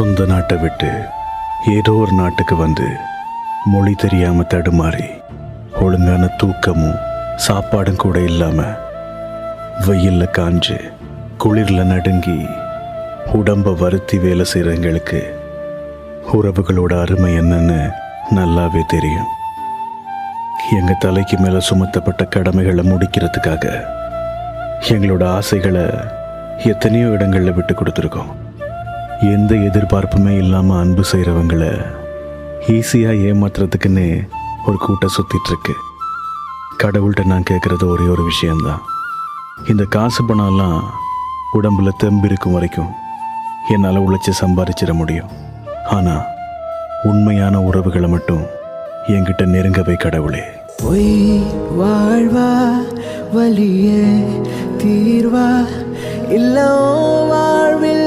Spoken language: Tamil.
சொந்த நாட்டை விட்டு ஏதோ ஒரு நாட்டுக்கு வந்து மொழி தெரியாம தடுமாறி ஒழுங்கான தூக்கமும் சாப்பாடும் கூட இல்லாம வெயில்ல காஞ்சு குளிர்ல நடுங்கி உடம்ப வருத்தி வேலை செய்கிறவங்களுக்கு உறவுகளோட அருமை என்னன்னு நல்லாவே தெரியும். எங்க தலைக்கு மேல சுமத்தப்பட்ட கடமைகளை முடிக்கிறதுக்காக எங்களோட ஆசைகளை எத்தனையோ இடங்கள்ல விட்டு கொடுத்துருக்கோம். எந்த எதிர்பார்ப்புமே இல்லாம அன்பு செய்கிறவங்களை ஈஸியா ஏமாத்துறதுக்குன்னு ஒரு கூட்டம் சுத்திட்டு இருக்கு. கடவுள்கிட்ட நான் கேட்கறது ஒரே ஒரு விஷயம்தான், இந்த காசு பணம்லாம் உடம்புல தெம்பு இருக்கும் வரைக்கும் என்னால் உழைச்சி சம்பாதிச்சிட முடியும். ஆனால் உண்மையான உறவுகளை மட்டும் என்கிட்ட நெருங்கவே கடவுளே. பொய் வாழ்வா வலியே தீர்வா இல்ல வாழ்வில்